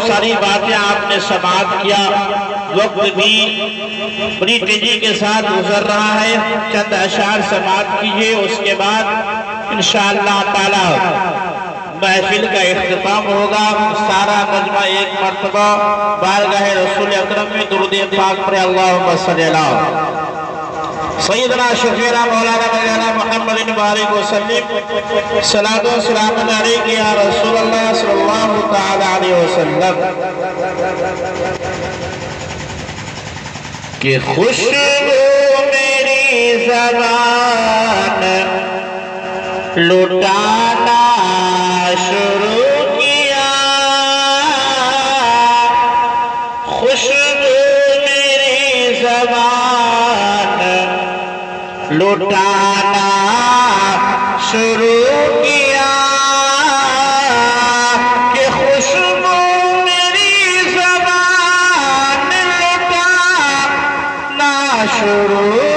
بہت ساری باتیں آپ نے سماعت کیا، وقت بھی بڑی تیزی کے ساتھ گزر رہا ہے، چند اشعار سماعت کیجئے، اس کے بعد انشاءاللہ تعالی محفل کا اختتام ہوگا۔ سارا مجمع ایک مرتبہ بارگاہ رسول اکرم میں درود پاک پر اللہم صلی اللہ سیدنا شفیعنا مولانا مولانا محمد بارک وسلم، صلاۃ و سلام علیک یا رسول اللہ صلی اللہ تعالی علیہ وسلم۔ کہ خوشبو میری زبان لٹانا شروع کیا، خوشبو میری زبان لٹانا شروع کیا، کہ خوشبو میری زبان لٹانا شروع